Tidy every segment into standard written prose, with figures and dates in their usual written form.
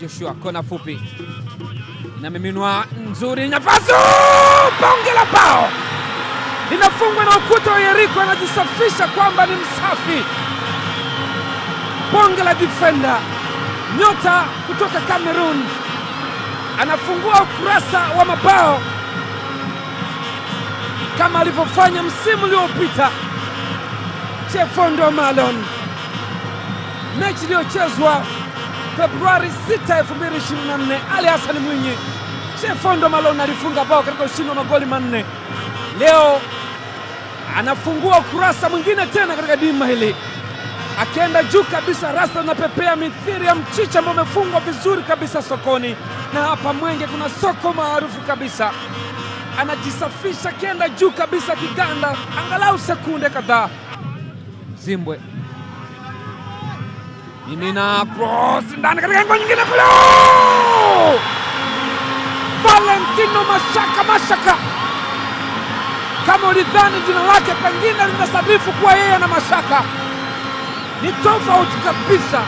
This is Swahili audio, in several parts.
Joshua, kona fupi inamiminwa nzuri, nafasi bonge la bao linafungwa na ukuta wa Yeriko. Anajisafisha kwamba ni msafi, bonge la defender, nyota kutoka Cameroon, anafungua ukurasa wa mabao kama alivyofanya msimu uliopita. Chefondo Malon, mechi iliyochezwa Februari 6, 2024, Ali Hassan Mwinyi, Chefondo Malon alifunga bao katika ushindi wa magoli 4. Leo anafungua ukurasa mwingine tena katika dimba hili, akienda juu kabisa. Rasta na pepea mithiri ya mchicha ambao umefungwa vizuri kabisa sokoni, na hapa Mwenge kuna soko maarufu kabisa. Anajisafisha kienda juu kabisa, kiganda angalau sekunde kadhaa. Zimbwe mimina cross ndani katika engo nyingine kule. Valentino Mashaka. Kama ulidhani jina lake pengine linasadifu kuwa yeye na Mashaka, ni tofauti kabisa.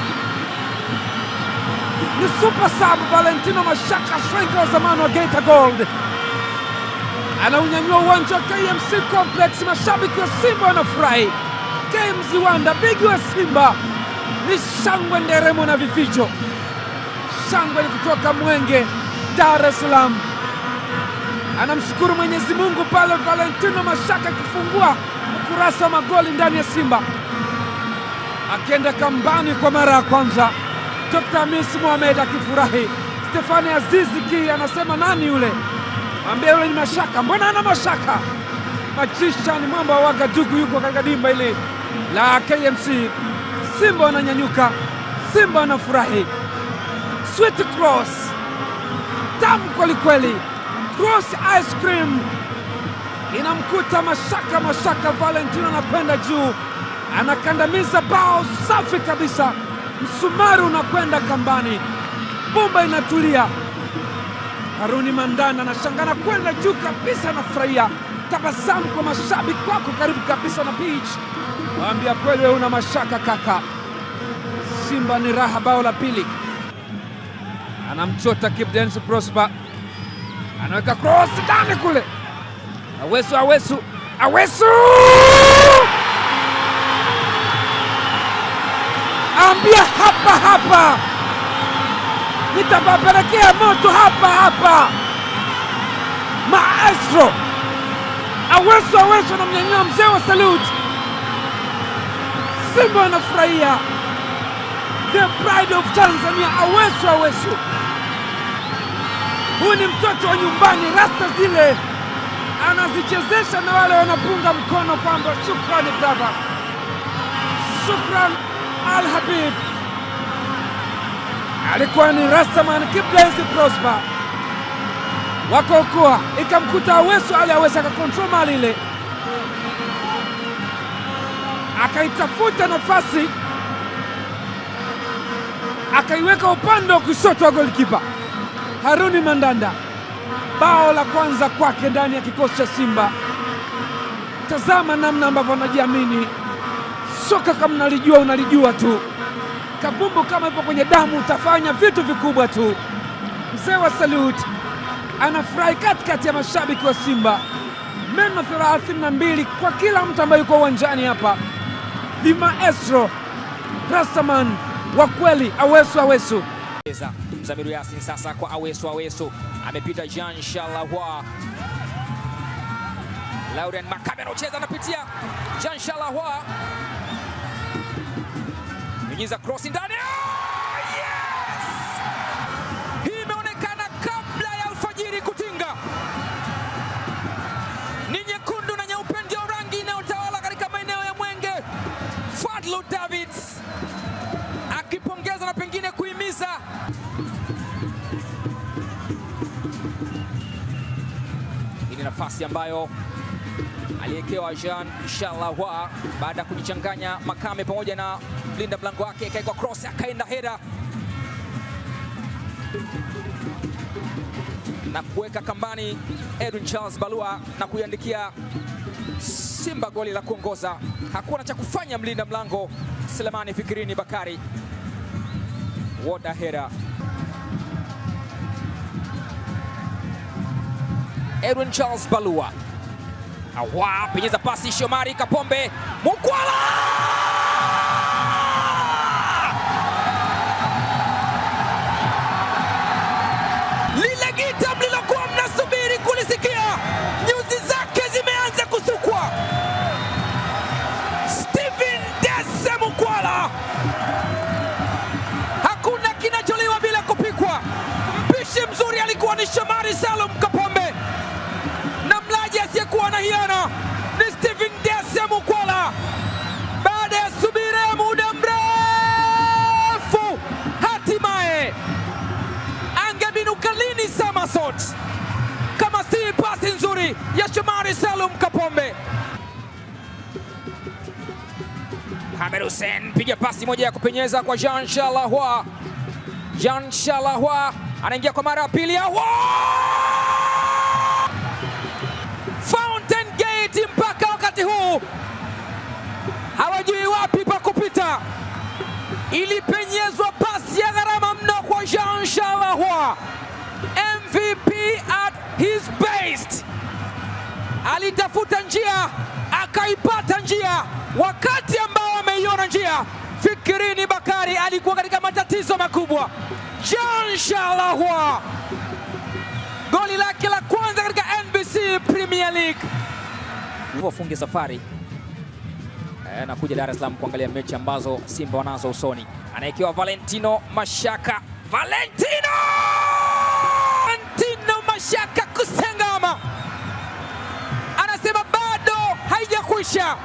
Ni super sub Valentino Mashaka, striker wa zamani wa Geita Gold. Anaunyanyua uwanja wa KMC Complex. Mashabiki wa Simba wanafurahi. KMC Wanda, bigi wa Simba ni shangwe, nderemo na vifijo. Shangwe ni kutoka Mwenge, Dar es Salaam. Anamshukuru Mwenyezi Mungu pale Valentino Mashaka akifungua ukurasa wa magoli ndani ya Simba, akienda kambani kwa mara ya kwanza. Dr. Hamisi Mohamed akifurahi. Stefani Aziziki anasema nani yule? Ambia yule ni Mashaka. Mbona ana Mashaka? Majisha ni mwamba wa Wagadugu yuko katika dimba ile la KMC. Simba wananyanyuka, Simba wanafurahi. Sweet cross, tamu kwelikweli. Cross ice cream inamkuta Mashaka. Valentino anakwenda juu, anakandamiza bao safi kabisa. Msumari unakwenda kambani, bomba inatulia. Haruni Mandanda anashangana kwenda juu kabisa, anafurahia. Tabasamu kwa mashabiki wako karibu kabisa na pitch. Waambia kweli wewe una Mashaka kaka. Simba ni raha, bao la pili. Anamchota Kipdensi Prosper, anaweka cross ndani kule. Awesu ambia hapa nitabapelekea moto hapa. Maestro Awesu anamnyanyua mzee wa Salute. Simba anafurahia. The pride of Tanzania, Awesu. Huyu ni mtoto wa nyumbani. Rasta zile anazichezesha na wale wanapunga mkono kwamba shukrani brother, shukran Al Habib. Alikuwa ni Rastaman Kipdensi Prosper wakokoa, ikamkuta Awesu. Aweza akakontrol mali ile, akaitafuta nafasi, akaiweka upande wa kushoto wa golikipa Haruni Mandanda. Bao la kwanza kwake ndani ya kikosi cha Simba. Tazama namna ambavyo anajiamini. Soka kama unalijua tu. Kabumbu kama ipo kwenye damu, utafanya vitu vikubwa tu. Mzee wa Salute anafurahi katikati ya mashabiki wa Simba. Meno 32 kwa kila mtu ambaye yuko uwanjani hapa. The Maestro Rastaman wa kweli, Awesu. Mzamiru Yasin sasa kwa Awesu. Amepita Jean Shalahwa. Laurent Makabe anacheza, anapitia Jean Shalahwa. Nyinyiza cross ndani. Yes! Hii imeonekana kabla ya alfajiri kutinga. Ni nyekundu na nyeupe ndio rangi inayotawala katika maeneo ya Mwenge. Fadlu Davids akipongeza na pengine kuhimiza. Hii ni nafasi ambayo aliyekewa Jean Shalahwa baada ya kujichanganya Makame pamoja na mlinda mlango wake, akaikwa cross, akaenda heda na kuweka kambani Edwin Charles Balua na kuiandikia Simba goli la kuongoza. Hakuna cha kufanya mlinda mlango Selemani Fikirini Bakari. Woda heda Edwin Charles Balua. Awa penyeza pasi Shomari Kapombe. Mukwala! Lile gita mlilokuwa mnasubiri kulisikia, nyuzi zake zimeanza kusukwa. Stephen Dese Mukwala. Hakuna kinacholiwa bila kupikwa. Mpishi mzuri alikuwa ni Shomari Salum Kapombe, na mlaji asiyekuwa na hiana ni Stephen Dese Mukwala. Baada ya subira ya muda mrefu, hatimaye angebinuka lini Samarsot kama si pasi nzuri ya Shomari Salum Kapombe. Hamed Hussein piga pasi moja ya kupenyeza kwa Jean Charles. Jean Charles anaingia kwa mara ya pili. Fountain Gate mpaka wakati huu hawajui wapi pa kupita. Ilipenyezwa pasi ya gharama mno kwa Jean Charles. MVP at his best. Alitafuta njia, akaipata njia. Wakati ambao ameiona njia, Fikirini Bakari alikuwa katika matatizo makubwa. Jean Charles, goli lake la kwanza katika NBC Premier League. Wafunge safari na kuja Dar es Salaam kuangalia mechi ambazo Simba wanazo usoni. Anaekewa Valentino Mashaka. Valentino Mashaka kusengama, anasema bado haijakwisha,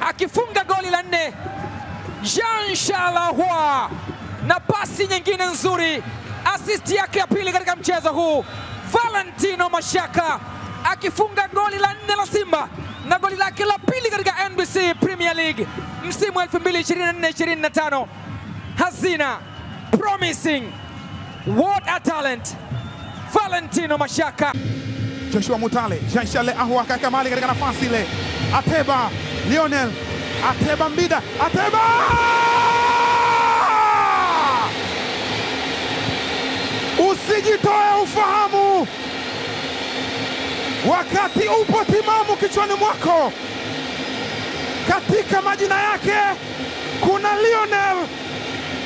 akifunga goli la 4. Jean Charles na pasi nyingine nzuri, assist yake ya pili katika mchezo huu. Valentino Mashaka akifunga goli la 4 la Simba na goli lake la pili katika NBC Premier League msimu 2024-2025. Hazina, promising, what a talent, Valentino Mashaka. Joshua Mutale, Jean Charles Ahoua kaka mali katika nafasi ile. Ateba, Lionel, Ateba Mbida, Ateba! Usijitoe ufahamu wakati upo timamu kichwani mwako. Katika majina yake kuna Lionel,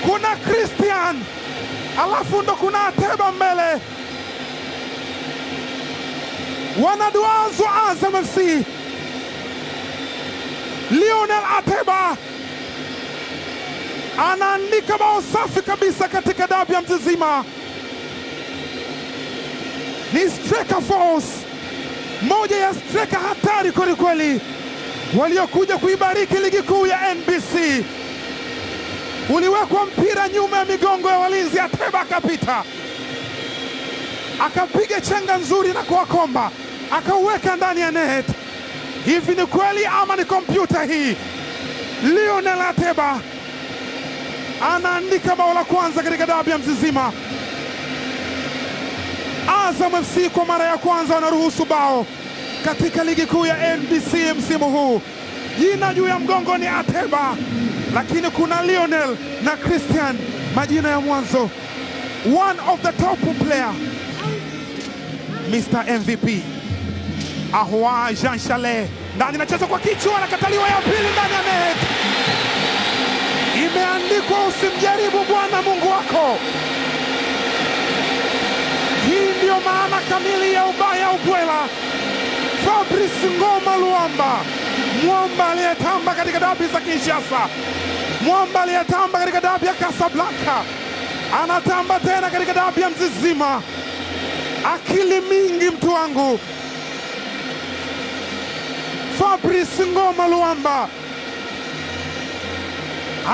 kuna Christian, alafu ndo kuna Ateba mbele. Wanaduazo Azam FC. Lionel Ateba anaandika bao safi kabisa katika dabi ya Mzizima. Ni striker force, moja ya striker hatari kwelikweli waliokuja kuibariki ligi kuu ya NBC. Uliwekwa mpira nyuma ya migongo ya walinzi, Ateba akapita, akapiga chenga nzuri na kuwakomba, akauweka ndani ya net. Hivi ni kweli ama ni kompyuta hii? Lionel Ateba anaandika bao la kwanza katika dabi ya Mzizima. Azam FC kwa mara ya kwanza wanaruhusu bao katika ligi kuu ya NBC msimu huu. Jina juu ya mgongo ni Ateba, lakini kuna Lionel na Christian, majina ya mwanzo. One of the top player, Mr. MVP Ahoua Jean Charles, ndani inachezwa kwa kichwa, anakataliwa ya pili ndani ya net. Imeandikwa usimjaribu Bwana Mungu wako. Hii ndio maana kamili ya ubaya ubwela. Fabrice Ngoma Luamba, mwamba aliyetamba katika dabi za Kinshasa, mwamba aliyetamba katika dabi ya Casablanca, anatamba tena katika dabi ya Mzizima. Akili mingi mtu wangu. Fabrice Ngoma Luamba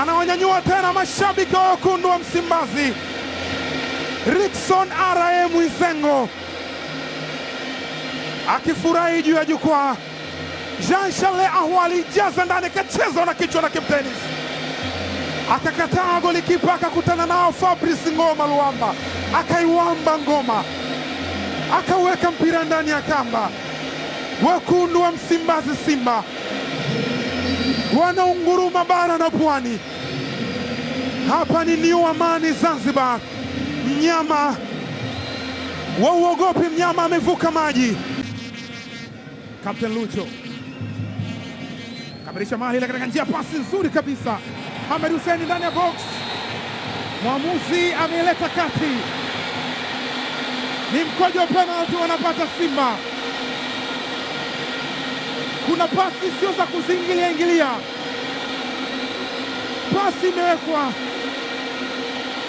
anawanyanyua tena mashabiki wa wekundu wa Msimbazi. Rickson R.M. Isengo akifurahi juu ya jukwaa. Jean Charles Ahoua alijaza ndani, kachezwa na kichwa na kapteni, akakataa golikipa, akakutana nao Fabrice Ngoma Luamba, akaiwamba ngoma, akaweka mpira ndani ya kamba. Wekundu wa Msimbazi Simba wanaunguruma bara na pwani. Hapa ni New Amani Zanzibar. Mnyama wauogopi mnyama amevuka maji. Captain Lucho kamilisha mali katika njia, pasi nzuri kabisa. Mohamed Hussein ndani ya box, mwamuzi ameleta kati, ni mkojo wa penalty wanapata Simba. Kuna pasi sio za kuzingilia, pasi imewekwa,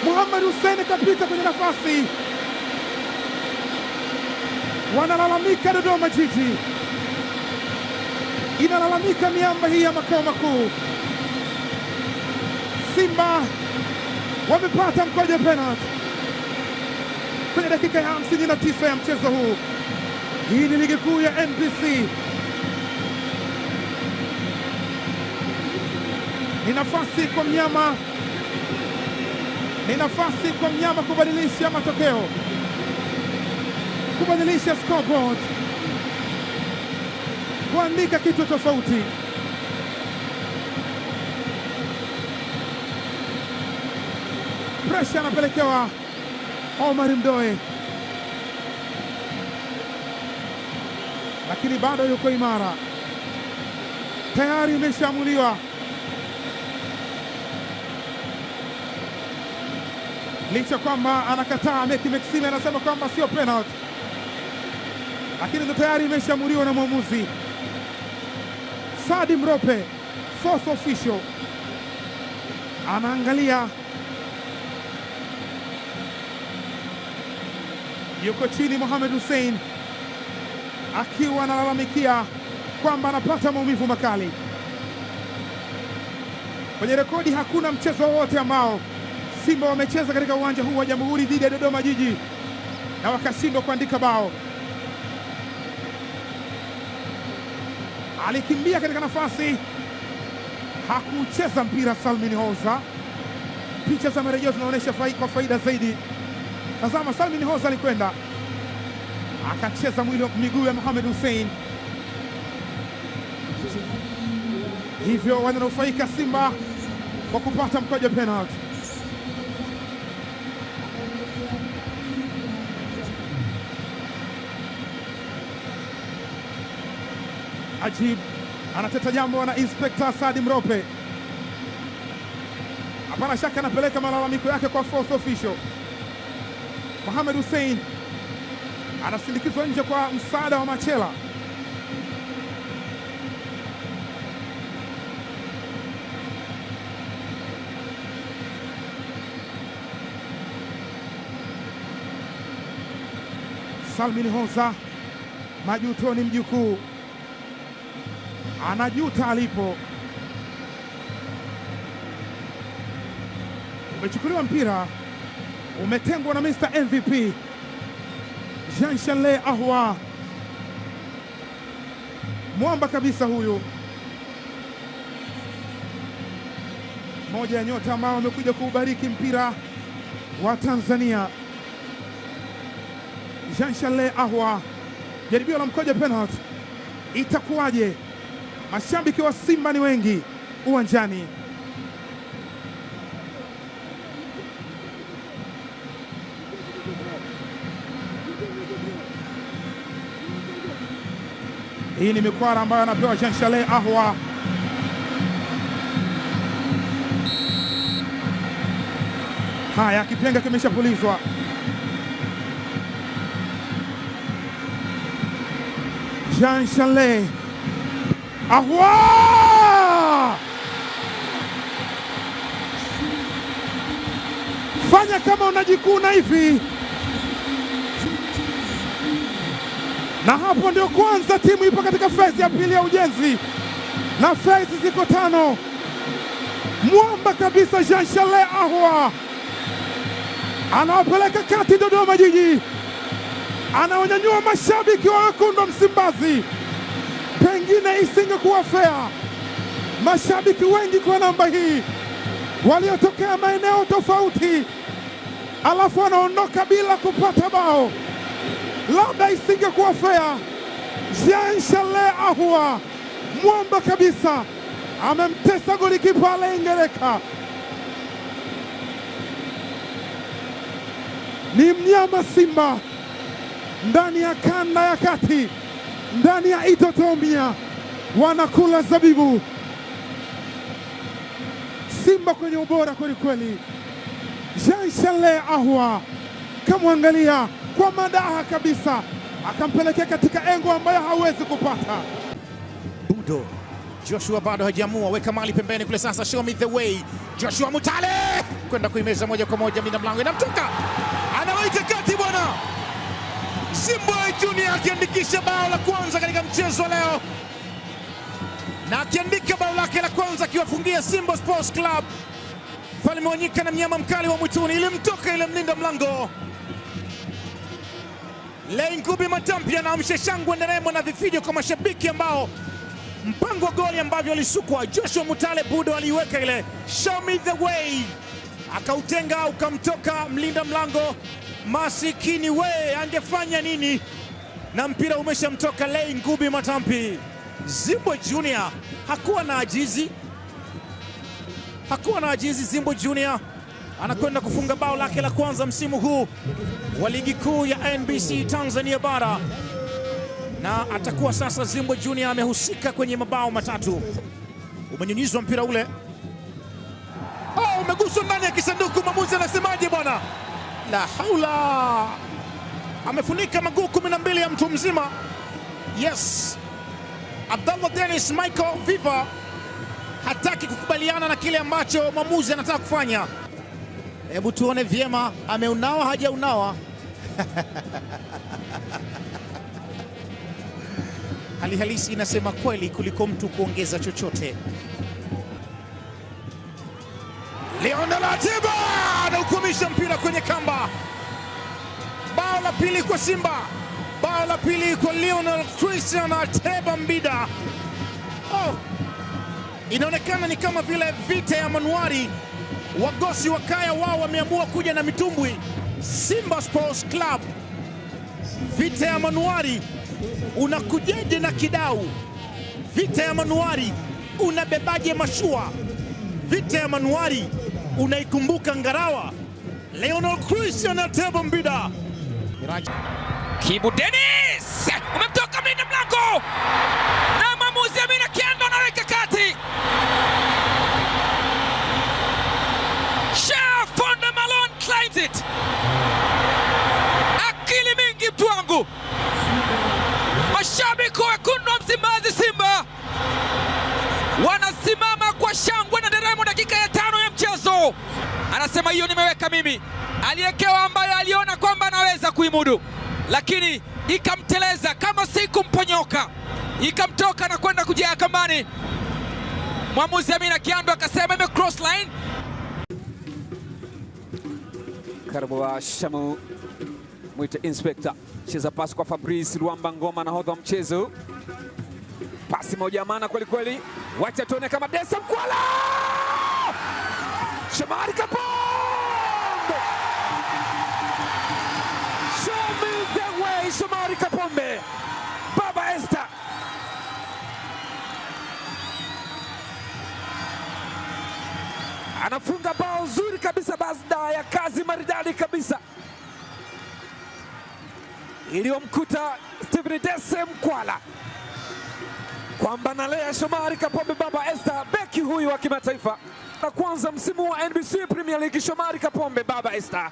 Mohamed Hussein kapita kwenye nafasi. Wanalalamika Dodoma Jiji, inalalamika miamba hii ya makao makuu. Simba wamepata mkojo penalty kwenye dakika ya 59 ya mchezo huu. Hii ni ligi kuu ya NBC. Ni nafasi kwa mnyama, kubadilisha matokeo, kubadilisha scoreboard, kuandika kitu tofauti. Presha anapelekewa Omar Mdoe, lakini bado yuko imara, tayari imeshaamuliwa. Licha kwamba anakataa, Meki Maxime anasema kwamba sio penalty, lakini ndo tayari imeshaamuliwa na mwamuzi Sadi Mrope, fourth official, anaangalia. Yuko chini Mohamed Hussein akiwa analalamikia kwamba anapata maumivu makali. Kwenye rekodi hakuna mchezo wowote ambao Simba wamecheza katika uwanja huu wa Jamhuri dhidi ya Dodoma Jiji na wakashindwa kuandika bao. Alikimbia katika nafasi, hakucheza mpira Salmin Hoza. Picha za marejeo zinaonyesha kwa faida zaidi. Tazama, Salmin Hoza alikwenda akacheza miguu ya Mohamed Hussein, hivyo wananufaika Simba kwa kupata mkojo penalty. Ajib anateta jambo na Inspector Sadi Mrope. Hapana shaka anapeleka malalamiko yake kwa fourth official. Mohamed Hussein anasindikizwa nje kwa msaada wa Machela. Salmin Hoza, majuto ni mjukuu, anajuta alipo. Umechukuliwa mpira, umetengwa na Mr. MVP Jean-Charles Ahoua, mwamba kabisa huyu, moja ya nyota ambao wamekuja kuubariki mpira wa Tanzania. Jean-Charles Ahoua, jaribio la mkojo penalty, itakuwaje? Mashabiki wa Simba ni wengi uwanjani. Hii ni mikwara ambayo anapewa Jean-Charles Ahoua. Haya, kipenga kimeshapulizwa. Jean-Charles Ahoua, fanya kama unajikuna hivi. Na hapo ndio kwanza timu ipo katika fezi ya pili ya ujenzi, na fezi ziko 5. Mwamba kabisa Jean-Charles Ahoua anawapeleka kati Dodoma Jiji, anaonyanyua mashabiki wa wekundu Msimbazi. Pengine isingekuwa fair, mashabiki wengi kwa namba hii waliotokea maeneo tofauti, alafu wanaondoka bila kupata bao. Labda isingekuwa fair. Jean-Charles Ahoua, mwamba kabisa, amemtesa golikipa Alengereka. Ni mnyama Simba, ndani ya kanda ya kati, ndani ya Itotomia wanakula zabibu. Simba kwenye ubora kweli kweli. Jean Charles Ahoua kamwangalia kwa madaha kabisa, akampelekea katika engo ambayo hawezi kupata. Budo Joshua bado hajaamua, weka mali pembeni kule sasa, show me the way. Joshua Mutale kwenda kuimeza moja kwa moja, mlinda mlango inamtoka, anawaita kati bwana. Simba Junior akiandikisha bao la kwanza katika mchezo leo, na akiandika bao lake la kwanza akiwafungia Simba Sports Club. Falme Wanyika na mnyama mkali wa mwituni, ilimtoka ile mlinda mlango. Lei Ngubi Matampi anaamsha shangwe nderemo na vifijo kwa mashabiki ambao mpango wa goli ambavyo alisukwa. Joshua Mutale Budo aliweka ile show me the way, akautenga ukamtoka mlinda mlango. Masikini we, angefanya nini? Na mpira umeshamtoka Lei Ngubi Matampi. Zimbo Junior hakuwa na ajizi, Zimbo Junior anakwenda kufunga bao lake la kwanza msimu huu wa ligi kuu ya NBC Tanzania Bara, na atakuwa sasa Zimbo Junior amehusika kwenye mabao matatu. Umenyunyizwa mpira ule, umeguswa ndani ya kisanduku. Mwamuzi anasemaje bwana? La haula, amefunika maguu 12 ya mtu mzima. Yes, Abdallah Dennis Michael Viva hataki kukubaliana na kile ambacho mwamuzi anataka kufanya. Hebu tuone vyema, ameunawa hajaunawa? Hali halisi inasema kweli kuliko mtu kuongeza chochote. Leonel Atiba anaukumisha mpira kwenye kamba. Bao la pili kwa Simba, bao la pili kwa Leonel Christian Ateba Mbida. Inaonekana ni kama vile vita ya manuari. Wagosi wa kaya wao wameamua kuja na mitumbwi. Simba Sports Club, vita ya manuari, unakujeje na kidau? Vita ya manuari, unabebaje mashua? Vita ya manuari, unaikumbuka ngarawa? Leonel Christian Ateba Mbida. Kibu Dennis umemtoka mlinda mlango, na mwamuzi Amina Kiando anaweka kati. Shafonda Malone claims it. Akili mingi mtu wangu. Mashabiki wekundu wa Msimbazi Simba wanasimama kwa shangwe na nderemo dakika ya 5 ya mchezo. Anasema hiyo nimeweka mimi. Aliyekewa ambayo aliona kwamba anaweza kuimudu, lakini ikamteleza kama si kumponyoka, ikamtoka na kwenda kujia kambani. Mwamuzi Amina Kiando akasema ime cross line. Karibu wa Shamu mwite inspector, cheza pasi kwa Fabrice Luamba Ngoma, nahodha wa mchezo. Pasi moja maana kweli kweli. Wacha tuone kama Desa Mkwala, Shomari Kapombe, show me the way. Shomari Kapombe, Baba Esther anafunga bao zuri kabisa baada ya kazi maridadi kabisa iliyomkuta Stephen Dese Mkwala, kwamba nalea Shomari Kapombe. Baba Esther, beki huyu wa kimataifa na kwanza msimu wa NBC Premier League. Shomari Kapombe, Baba Esther,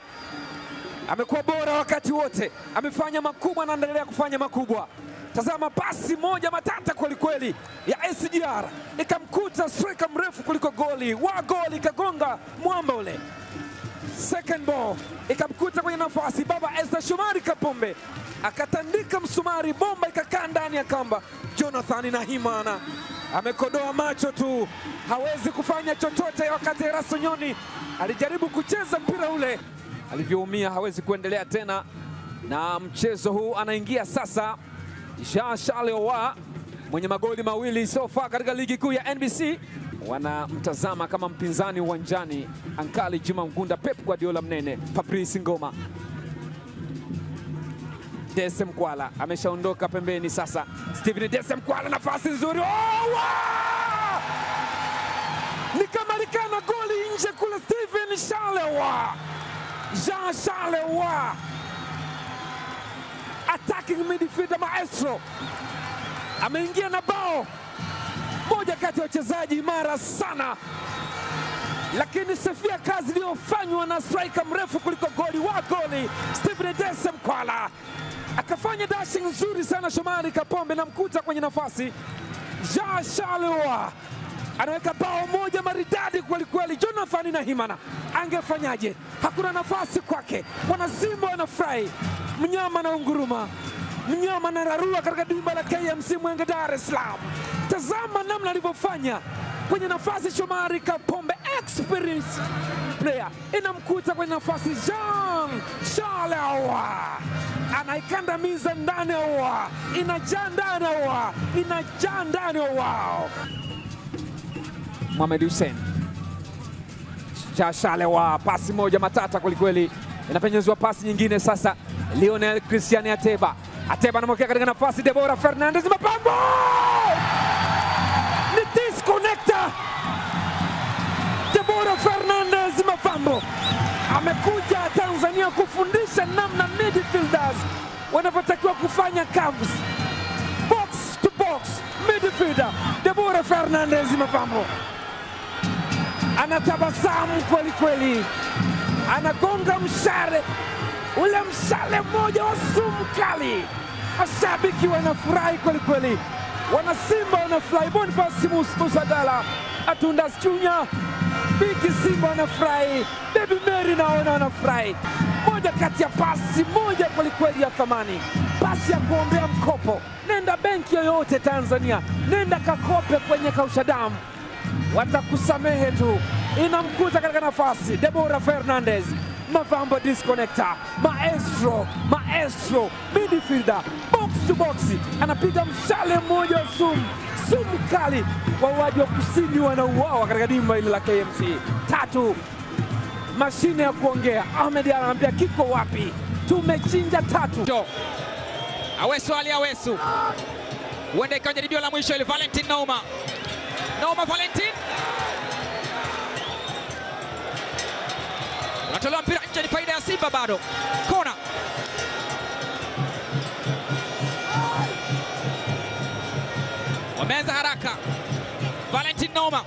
amekuwa bora wakati wote, amefanya makubwa na anaendelea kufanya makubwa. Tazama pasi moja matata kweli kweli ya SGR, ikamkuta striker mrefu kuliko goli wa goli, ikagonga mwamba ule. Second ball ikamkuta kwenye nafasi Baba Esther. Shomari Kapombe akatandika msumari, bomba ikakaa ndani ya kamba. Jonathan Nahimana amekodoa macho tu, hawezi kufanya chochote. Wakati Erasto Nyoni alijaribu kucheza mpira ule, alivyoumia hawezi kuendelea tena na mchezo huu. Anaingia sasa Jean Charles Ahoua mwenye magoli mawili so far katika ligi kuu ya NBC. Wanamtazama kama mpinzani uwanjani Ankali Juma Mgunda, Pep Guardiola mnene, Fabrice Ngoma. Dese Mkwala ameshaondoka pembeni sasa. Stephen Dese Mkwala, nafasi nzuri. Ni kama likana goli nje kule. Stephen Charles Ahoua, Jean Charles Ahoua attacking midfielder Maestro ameingia na bao, moja kati ya wachezaji imara sana, lakini sifia kazi iliyofanywa na striker mrefu kuliko goli wa goli Stephen Dese Mkwala. Akafanya dashing nzuri sana Shomari Kapombe na mkuta kwenye nafasi. Jean Charles anaweka bao moja maridadi kweli kweli. Jonathan na Himana angefanyaje? Hakuna nafasi kwake. Wana Simba wanafurahi. Mnyama na unguruma, mnyama na rarua katika dimba la KMC Mwenge, Dar es Salaam. Tazama namna alivyofanya kwenye nafasi. Shomari Kapombe, experience player, inamkuta kwenye nafasi. Jean Charles anaikandamiza ndani ya inajaa ndani ya inajaa ndani ya Mohamed Hussein. Jean Charles pasi moja matata kwelikweli, inapenyezwa pasi nyingine sasa. Lionel Christian Ateba anamwekea katika nafasi. Deborah Fernandez, mapambo ni disconnector. Deborah Fernandez mapambo amekuja Tanzania kufundisha namna midfielders wanavyotakiwa kufanya curves, box to box midfielder. Deborah Fernandez mapambo anatabasamu kweli kweli, anagonga mshale, ule mshale mmoja wa sumu kali. Mashabiki wanafurahi kweli kweli, wana Simba wanafurahi. Boniface Musagala, Atunda Chunya, Biki Simba wanafurahi, Baby Mary naona wanafurahi. Moja kati ya pasi moja kweli kweli ya thamani, pasi ya kuombea mkopo. Nenda benki yoyote Tanzania, nenda kakope kwenye Kausha Damu, watakusamehe tu. Inamkuta katika nafasi Deborah Fernandez, mapambo disconnector. Maestro midfielder, box to box, anapiga mshale mmoja sumu kali. Wauaji wa kusini wanauawa katika dimba hili la KMC. Tatu, mashine ya kuongea. Ahmed anamwambia kiko wapi? Tumechinja tatu. Awesu Ali Awesu, huenda ikawa jaribio la mwisho ile. Valentin Nauma Valentin anatolewa mpira nje, ni faida ya Simba bado. Kona wameanza haraka. Valentin Nauma,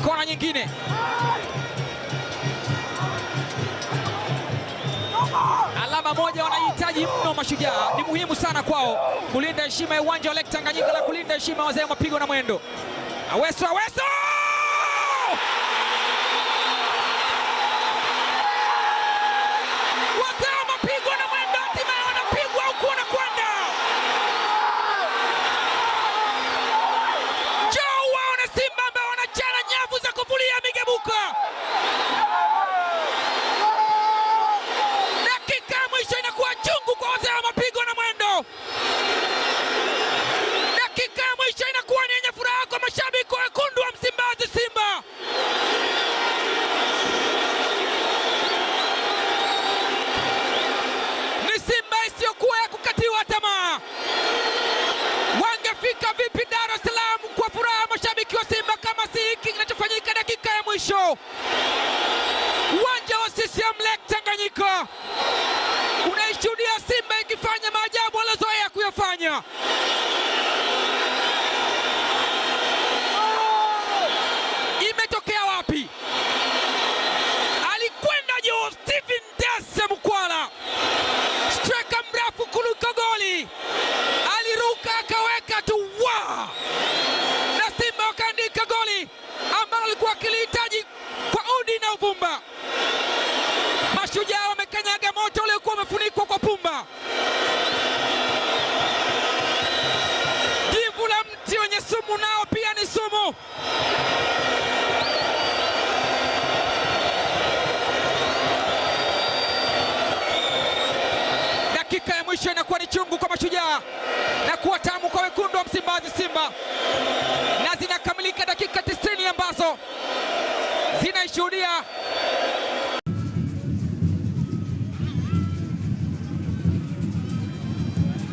kona nyingine. Alama moja wanahitaji mno Mashujaa, ni muhimu sana kwao kulinda heshima ya uwanja wa Lake Tanganyika na kulinda heshima wazee wa mapigo na mwendo. Awesu wazee wa mapigo na mwendo, hatimaye wanapigwa huku wanakwenda. Njoo waone Simba ambao wanachana nyavu za kuvulia migebuka. Dakika mwisho inakuwa chungu kwa wazee wa mapigo na mwendo. Dakika mwisho inakuwa ni yenye furaha kwa mashabiki wekundu wa Msimbazi Simba. Ni Simba isiyokuwa ya kukatiwa tamaa. Wangefika vipi Dar es Salaam kwa furaha mashabiki wa Simba kama si hiki kinachofanyika dakika ya mwisho? Uwanja wa CCM Lake Tanganyika unaishuhudia Simba ikifanya maajabu walizoea kuyafanya. Imetokea wapi? Alikwenda juu Stephen Dese Mkwala, striker mrefu kuliko goli, aliruka akaweka tu na Simba wakaandika goli ambalo alikuwa akilihitaji kwa udi na uvumba. Mashujaa wamekanyaga moto uliokuwa umefunikwa kwa pumba. Jivu la mti wenye sumu nao pia ni sumu. Dakika ya mwisho inakuwa ni chungu kwa Mashujaa na kuwa tamu kwa wekundu wa Msimbazi Simba, na zinakamilika dakika 90 ambazo zinaishuhudia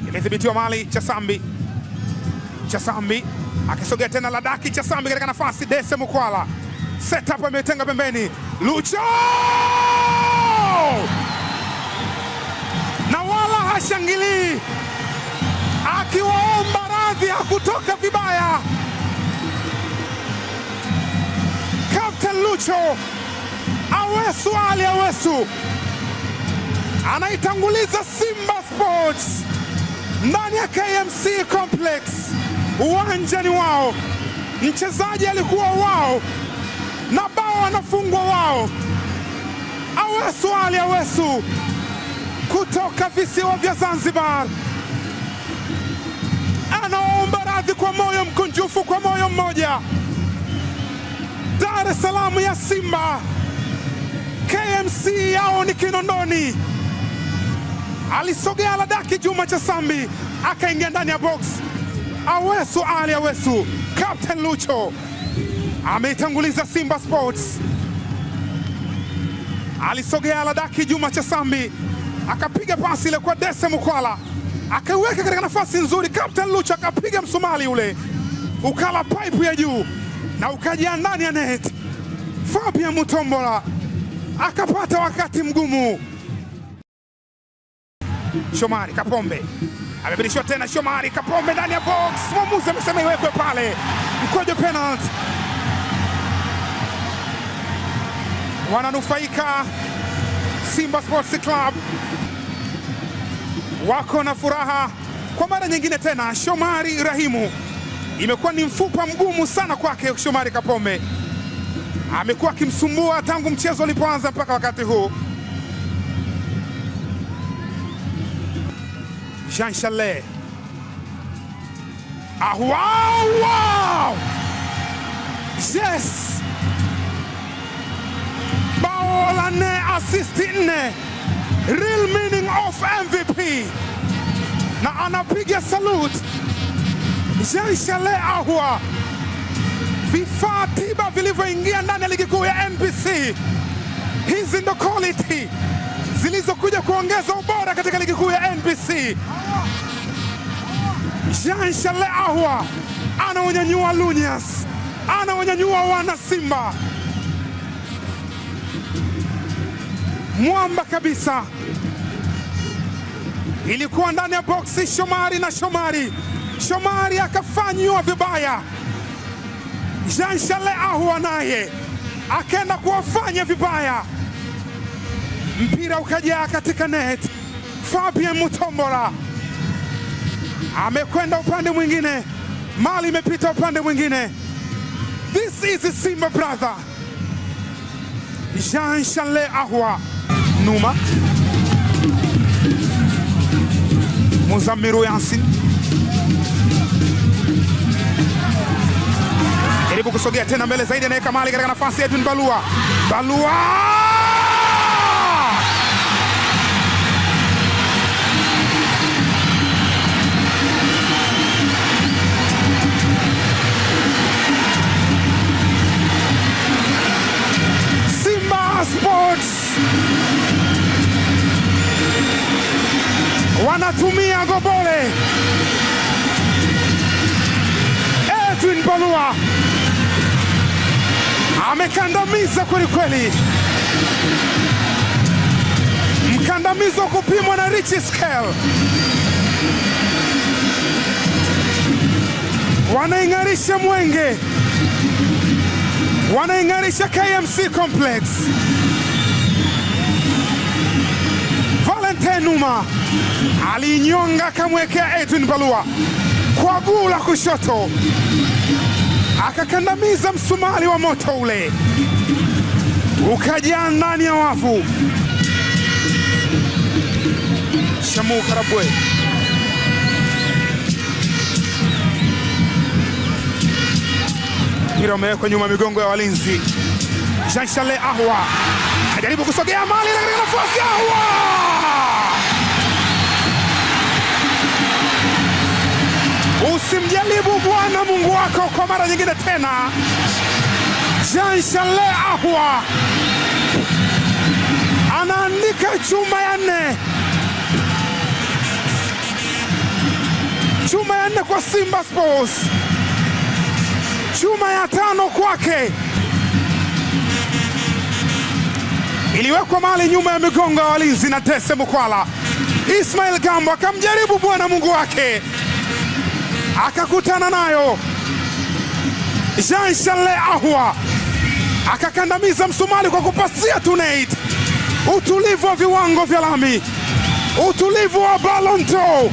imethibitiwa mali. Chasambi akisogea tena, Ladaki Chasambi katika nafasi. Dese Mkwala, setup ametenga pembeni. Lucho na wala hashangilii, akiwaomba radhi hakutoka vibaya. Captain Lucho Awesu Ali Awesu anaitanguliza Simba Sports ndani ya KMC Complex. Uwanja ni wao, mchezaji alikuwa wao, na bao anafungwa wao. Awesu Ali Awesu kutoka visiwa vya Zanzibar anaomba radhi kwa moyo mkunjufu, kwa moyo mmoja. Dar es Salaam ya Simba, KMC yao ni Kinondoni. Alisogea Ladaki Juma Chasambi akaingia ndani ya box. Awesu Ali Awesu, Captain Lucho ameitanguliza Simba Sports. Alisogea Ladaki Juma Chasambi akapiga pasi ile kwa Dese Mukwala, akaiweka katika nafasi nzuri. Captain Lucho akapiga msumali ule ukala pipe ya juu na ukajia ndani ya net. Fabian Mutombola akapata wakati mgumu. Shomari Kapombe amebadilishwa tena. Shomari Kapombe ndani ya box, mwamuzi amesema iwekwe pale, mkojo penalty. Wananufaika Simba Sports Club, wako na furaha kwa mara nyingine tena. Shomari Rahimu imekuwa ni mfupa mgumu sana kwake. Shomari Kapombe amekuwa akimsumbua tangu mchezo ulipoanza mpaka wakati huu. Jean Chalet, wow! Yes! Bao la 4, assist 4, real meaning of MVP, na anapiga salute Jean Chalet Ahua. Vifaa tiba vilivyoingia ndani ya ligi kuu ya NBC, hizi ndo quality zilizokuja kuongeza ubora katika ligi kuu ya NBC. Jean Chalet Ahua anawanyanyua Lunyas, anawanyanyua wana Simba. Mwamba kabisa, ilikuwa ndani ya boksi Shomari na Shomari akafanywa vibaya. Jean Chalet Ahua naye akaenda kuwafanya vibaya, mpira ukajaa katika net. Fabian Mutombola amekwenda upande mwingine, mali imepita upande mwingine. This is a Simba brother. Jean Chalet Ahua, Numa Muzamiru Yasin jaribu kusogea tena mbele zaidi, anaweka mali katika nafasi ya Edwin Balua. Simba Sports wanatumia gobole. Edwin Balua amekandamiza kweli kweli, mkandamizo kupimwa na Richie Scale. Wanaingarisha Mwenge, wanaingarisha KMC Complex. Valentine Numa alinyonga akamwekea Edwin Balua kwa guu la kushoto, akakandamiza msumali wa moto ule ukajaa ndani ya wavu. Shamu Karabwe mpira umewekwa nyuma migongo ya walinzi. Jean Chalet Ahua ajaribu kusogea mali katika nafasi. Ahua usimjaribu Bwana Mungu wako kwa mara nyingine tena. Jean Chalet Ahua anaandika chuma ya 4, chuma ya 4 kwa Simba Sports, chuma ya 5 kwake. Iliwekwa mali nyuma ya migongo ya walinzi na Dese Mukwala. Ismail Gambo akamjaribu bwana Mungu wake, akakutana nayo. Jean Charles Ahoua akakandamiza msumali kwa kupasia Tuneit. Utulivu wa viwango vya lami, utulivu wa Ballon d'Or.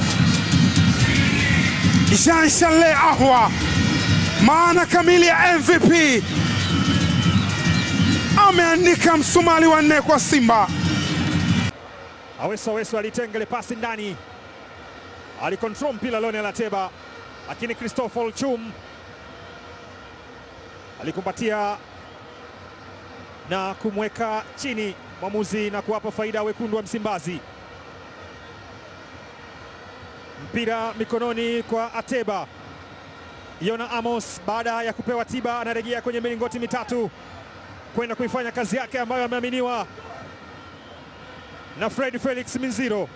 Jean Charles Ahoua, maana kamili ya MVP, ameandika msumali wa 4 kwa Simba. Aweso alitenga ile pasi ndani, alikontrol mpira Lionel Ateba, lakini Christopher Chum alikumbatia na kumweka chini mwamuzi na kuwapa faida wekundu wa Msimbazi. Mpira mikononi kwa Ateba. Yona Amos baada ya kupewa tiba anarejea kwenye milingoti mitatu kwenda kuifanya kazi yake ambayo ameaminiwa na Fred Felix Minziro.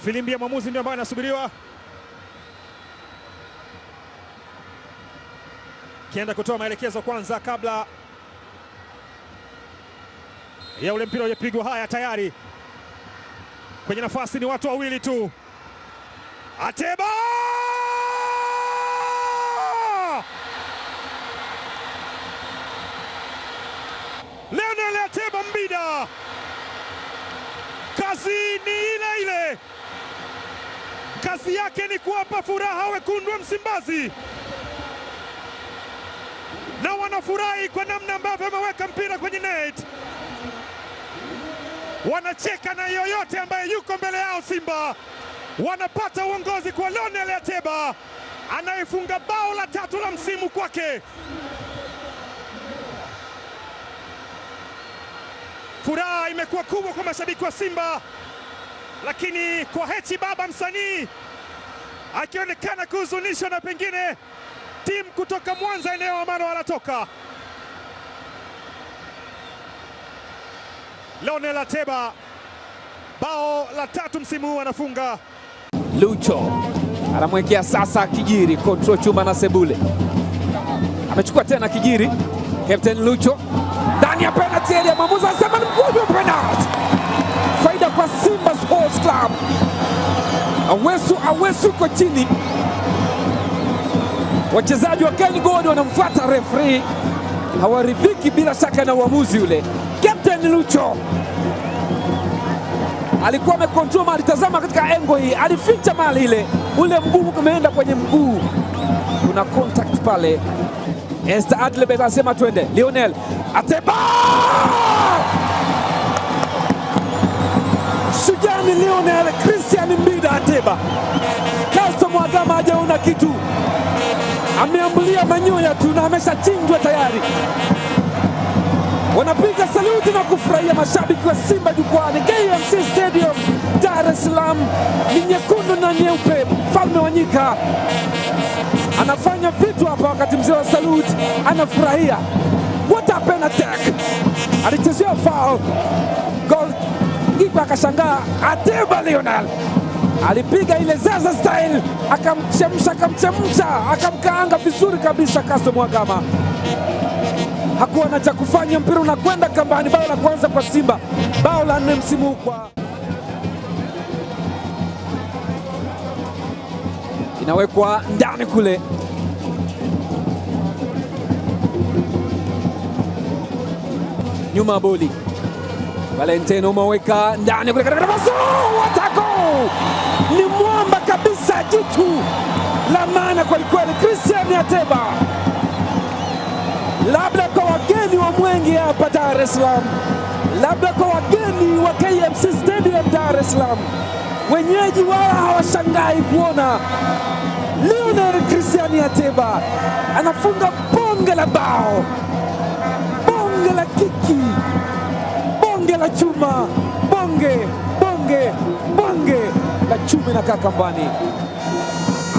Filimbi ya mwamuzi ndio ambayo anasubiriwa, kienda kutoa maelekezo kwanza kabla ya ule mpira ulipigwa. Haya, tayari kwenye nafasi ni watu wawili tu. Ateba! Lionel Ateba Mbida, kazi ni ile ile. Kazi yake ni kuwapa furaha wekundu wa Msimbazi, na wanafurahi kwa namna ambavyo ameweka mpira kwenye net. Wanacheka na yoyote ambaye yuko mbele yao. Simba wanapata uongozi kwa Lionel Ateba anayefunga bao la 3 la msimu kwake. Furaha imekuwa kubwa kwa mashabiki wa Simba, lakini kwa Hechi Baba msanii akionekana kuhuzunishwa na pengine timu kutoka Mwanza eneo ambalo wanatoka. Lionel Ateba bao la 3 msimu huu anafunga. Lucho anamwekea sasa Kijiri, control Chuma na Sebule. Amechukua tena Kijiri, Captain Lucho ndani ya penalty area, mwamuzi anasema ni mkwaju wa penalty. Faida kwa Simba Sports Club. Awesu kwa chini. Wachezaji wa Ken Gold wanamfuata referee, hawaridhiki bila shaka na uamuzi ule. Captain Lucho alikuwa amekontrol mali, tazama katika engo hii, alificha mali ile, ule mguu umeenda kwenye mguu, kuna contact pale. Esther Adlebert anasema twende. Lionel Ateba, Sujani Lionel Christian Mbida Ateba. Custom Mwagama hajaona kitu, ameambulia manyoya tu na ameshachinjwa tayari. Wanapiga saluti na kufurahia mashabiki wa Simba jukwani. KMC Stadium Dar es Salaam ni nyekundu na nyeupe. Mfalme wa Nyika anafanya vitu hapa wakati mzee wa saluti anafurahia. What a penalty! Alichezea foul. Goal kipa akashangaa. Ateba Lionel alipiga ile Zaza style, akamchemsha akamkaanga vizuri kabisa. Custom Mwagama hakuwa na cha kufanya, mpira unakwenda kambani. Bao la kwanza kwa Simba, bao la 4 msimu huu kwa inawekwa ndani kule. Nyuma boli, Valentino umeweka ndani kule katika nafasi. Watako ni mwamba kabisa, jitu la maana kwa kweli. Christian Ateba, labda kwa wageni wa Mwenge hapa Dar es Salaam, labda kwa wageni wa KMC Stadium Dar es Salaam, wenyeji wala hawashangai kuona Lionel Christian Ateba anafunga bonge la bao, bonge la kiki, bonge la chuma, bonge la chuma na kakambani.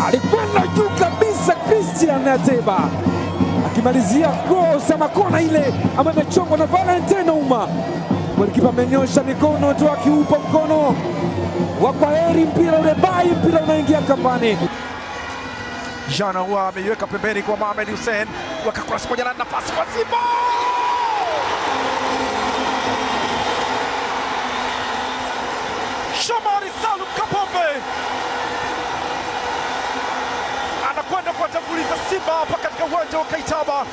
Alikwenda juu kabisa Christian Ateba, akimalizia cross ama kona ile ambayo imechongwa na Valentino Uma. Golikipa amenyosha mikono tu akiupa mkono wa kwaheri, mpira ule bai, mpira unaingia kambani. Jean Ahoua ameiweka pembeni kwa Mohamed Hussein, weka cross moja na nafasi kwa Simba. Shomari Salum Kapombe anakwenda kuwatanguliza Simba hapa katika uwanja wa Kaitaba.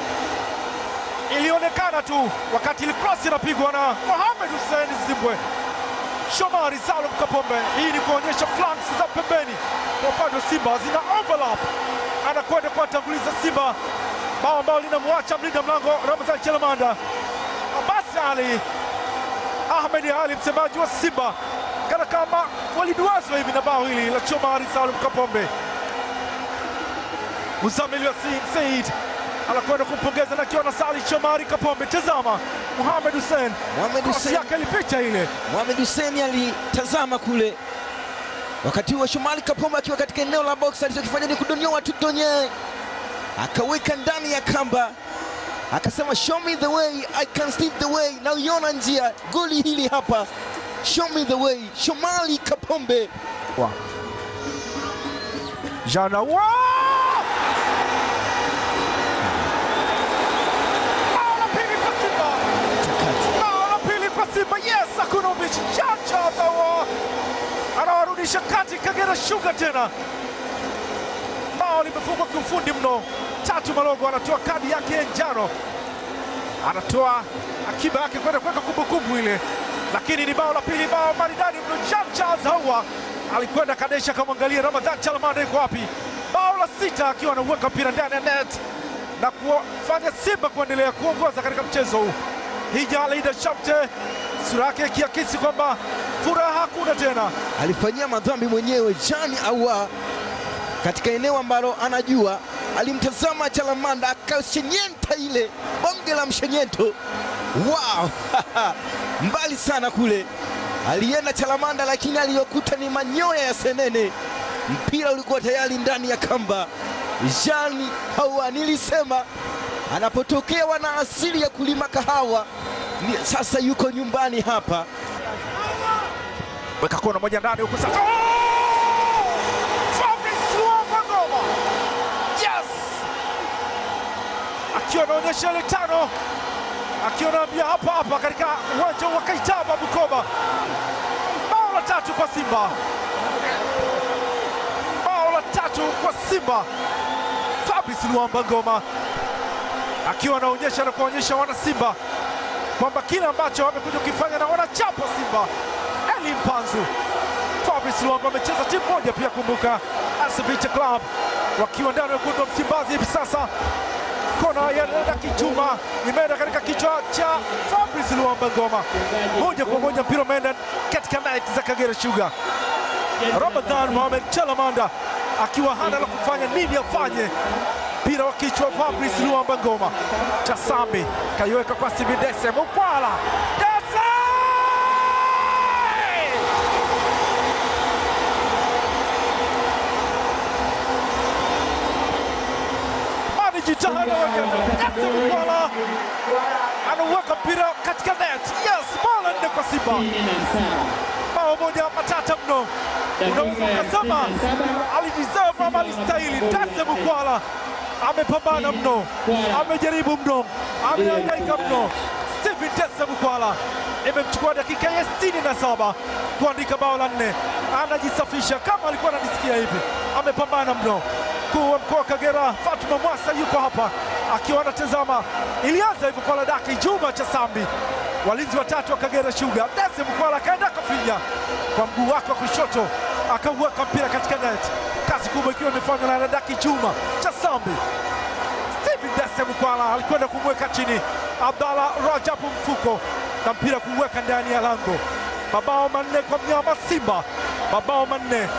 Ilionekana tu wakati ile cross inapigwa na Mohamed Hussein Zimbwe. Shomari Salum Kapombe, hii ni kuonyesha flanks za pembeni kwa upande wa Simba zina overlap. Anakwenda kuwatanguliza Simba, bao ambao linamwacha mlinda mlango Ramadhan Chalamanda. Abbas Ali Ahmed Ali, msemaji wa Simba, kana kama waliduazwa hivi na bao hili la Shomari Salum Kapombe. Muzamil Yasin Said anakwenda kumpongeza na akiwa na sali Shomari Kapombe. Tazama Mohamed Hussein, cross yake ilipita ile. Mohamed Hussein alitazama kule, wakati huo Shomari Kapombe akiwa katika eneo la box, alichokifanya ni kudonyoa tu donye, akaweka ndani ya kamba, akasema show me the way, I can see the way. Na uiona njia, goli hili hapa, show me the way, Shomari Kapombe. Jean Ahoua Simba, yes, hakuna ubishi. Jean Ahoua anawarudisha kati Kagera Sugar tena. Bao limefungwa kiufundi mno. Tatu Malongo anatoa kadi yake ya njano, anatoa akiba yake kwenda kuweka kumbukumbu ile, lakini ni bao la pili, bao maridadi mno. Jean Ahoua alikwenda kadesha, kamwangalia Ramadhan Chalamanda yuko wapi. Bao la sita akiwa anauweka mpira ndani ya net na kufanya Simba kuendelea kuongoza katika mchezo huu. Hija Alida Shamte, sura yake ikiakisi kwamba furaha hakuna tena. Alifanyia madhambi mwenyewe Jean Ahoua katika eneo ambalo anajua. Alimtazama Chalamanda akashenyenta ile bonge la mshenyento. Wow! Mbali sana kule alienda Chalamanda, lakini aliyokuta ni manyoya ya senene. Mpira ulikuwa tayari ndani ya kamba. Jean Ahoua, nilisema anapotokea wana asili ya kulima kahawa, sasa yuko nyumbani hapa. Weka kona moja ndani huko sasa. Fabrice Luamba Ngoma, yes, akiwa anaonyesha ile tano, akiwa anaambia hapa hapa katika uwanja wa Kaitaba Bukoba. Bao la tatu kwa Simba, bao la tatu kwa Simba. Fabrice Luamba Ngoma akiwa anaonyesha na kuonyesha wana Simba kwamba kile ambacho wamekuja kukifanya na wanachapa Simba. Eli Mpanzu, Fabrice Luamba amecheza timu moja pia, kumbuka Asibiti Club, wakiwa ndani ya wekundu wa Msimbazi hivi sasa. Kona ya Ledaki Chuma imeenda katika kichwa cha Fabrice Luamba Ngoma, moja kwa moja mpira umeenda katika net za Kagera Sugar. Ramadhan Mohamed Chalamanda akiwa hana la kufanya, nini afanye? Mpira wa kichwa Fabrice Luamba Ngoma. Chasambi kaiweka kwa Sibidese Mukwala. Dese! Mani jitahada wagenda. Dese Mukwala anaweka mpira katika net. Yes, bola nne kwa Simba. Bao moja matata mno. Unaweza kusema alideserve ama alistahili. Dese Mukwala amepambana mno, amejaribu mno, amehangaika mno. Stephen Dese Mukwala imemchukua dakika ya 67 kuandika bao la 4. Anajisafisha kama alikuwa ananisikia hivi, amepambana mno. Mkuu wa mkoa Kagera Fatuma Mwasa yuko hapa akiwa anatazama. Ilianza hivyo kwa Ladaki Juma Chasambi, walinzi watatu wa Kagera Sugar. Dese Mukwala kaenda kafinya kwa mguu wake wa kushoto, akauweka mpira katika net. Kazi kubwa ikiwa imefanywa na Ladaki Juma Chasambi. Stephen Dese Mukwala alikwenda kumweka chini Abdalla Rajabu Mfuko na mpira kuweka ndani ya lango. Mabao manne kwa mnyama Simba, mabao manne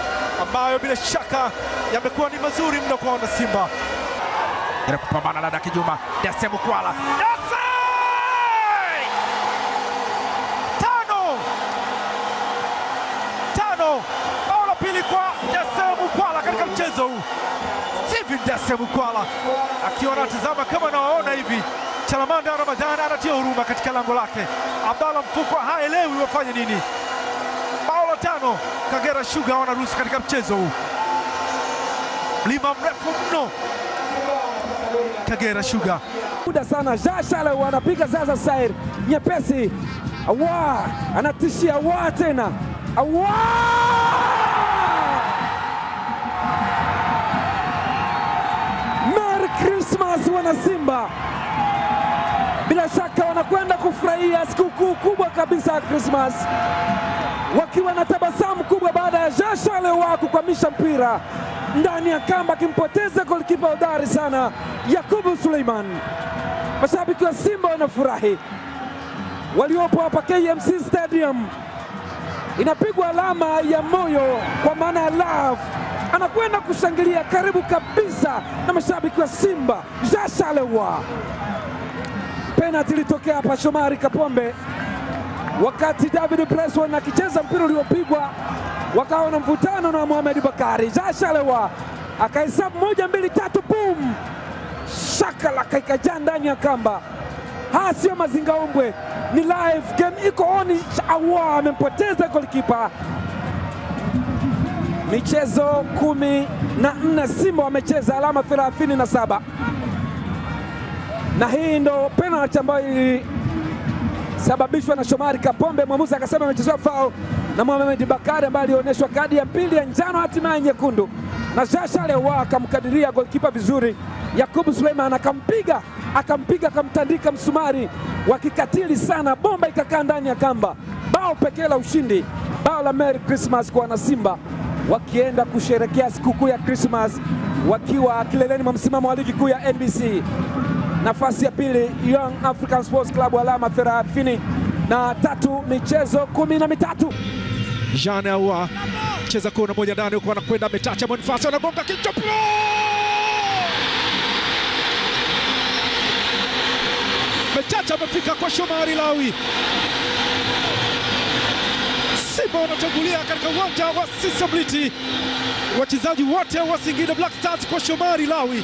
ambayo bila shaka yamekuwa ni mazuri mno kwa wana Simba. Ile kupambana Ladaki Juma, Dese Mukwala, Dese! Tano, bao la pili kwa Dese Mukwala katika mchezo huu. Stephen Dese Mukwala akiwa anatazama kama nawaona hivi. Chalamanda Ramadhan anatia huruma katika lango lake. Abdalla Mfuko haelewi wafanye nini. Bao la tano Kagera Sugar wanaruhusu katika mchezo huu. mlima mrefu mno Kagera Sugar. Muda sana Jashale wanapiga sasa Sair nyepesi. Awa anatishia Awa tena. Awa! Merry Christmas wana Simba. Bila shaka wanakwenda kufurahia sikukuu kubwa kabisa ya Christmas, wakiwa na tabasamu kubwa baada ya Jashale wa kukwamisha mpira ndani ya kamba, akimpoteza golikipa hodari sana Yakubu Suleiman. Mashabiki wa Simba wanafurahi, waliopo hapa KMC Stadium. Inapigwa alama ya moyo kwa maana ya love. Anakwenda kushangilia karibu kabisa na mashabiki wa Simba. Jashale wa penalty ilitokea hapa Shomari Kapombe wakati David Preston akicheza mpira uliopigwa, wakawa na mvutano na Mohamed Bakari. Jashale wa akahesabu 1 2 3, boom, shaka la kaikaja ndani ya kamba. Sio mazingaombwe, ni live game iko on. Awa amempoteza golikipa. Michezo 14 Simba wamecheza, alama 37, na hii ndo penalty ambayo ilisababishwa na Shomari Kapombe. Mwamuzi akasema amechezwa foul na Mohamed Bakari ambaye alionyeshwa kadi ya pili ya njano, hatimaye nyekundu, na Jashale wa akamkadiria golikipa vizuri. Yakubu Suleiman akampiga akamtandika msumari wa kikatili sana, bomba ikakaa ndani ya kamba. Bao pekee la ushindi, bao la Merry Christmas kwa wanasimba, wakienda kusherekea sikukuu ya Christmas wakiwa kileleni mwa msimamo wa ligi kuu ya NBC. Nafasi ya pili Young African Sports Club, alama 33, michezo 13. Jean Ahoua cheza kona moja ndani huko, anakwenda ametacha Boniface, anagonga kichwa. Mechacha amefika kwa Shomari Lawi. Simba wanatangulia katika uwanja wa Sisability. Wachezaji wote wa Singida Black Stars kwa Shomari Lawi.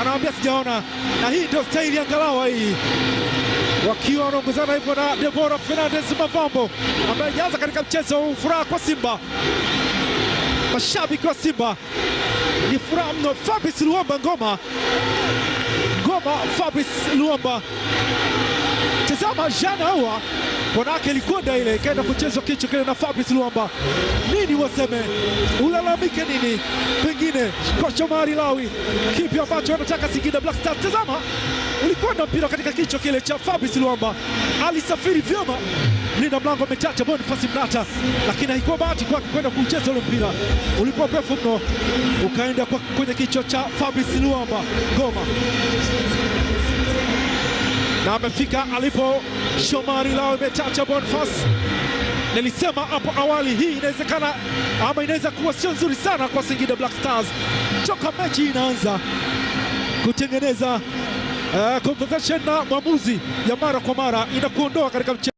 Anawaambia sijaona, na hii ndio staili ya ngalawa hii. Wakiwa wanaongozana hivyo na Deborah Fernandez Mavambo ambaye jaza katika mchezo huu. Furaha kwa Simba, mashabiki wa Simba ni furaha mno. Fabrice Luamba ngoma Fabrice Luamba. Tazama Jean Ahoua, wanawake ilikwenda ile ikaenda kuchezwa kichwa kile na Fabrice Luamba. Nini waseme, ulalamike nini pengine kwa Shomari Lawi, kipi ambacho wanataka Singida Black Stars? Tazama, ulikwenda mpira katika kichwa kile cha Fabrice Luamba, alisafiri vyema mlinda mlango Mechacha Boniface Mnata, lakini haikuwa bahati kwake kwenda kucheza ule mpira, ulikuwa mrefu mno ukaenda kwenye kichwa cha Fabrice Luamba ngoma, na amefika alipo Shomari Lawi Mechacha Boniface. Nilisema hapo awali, hii inawezekana ama inaweza kuwa sio nzuri sana kwa Singida Black Stars toka mechi inaanza kutengeneza conversation na mwamuzi ya mara kwa mara inakuondoa katika mchezo.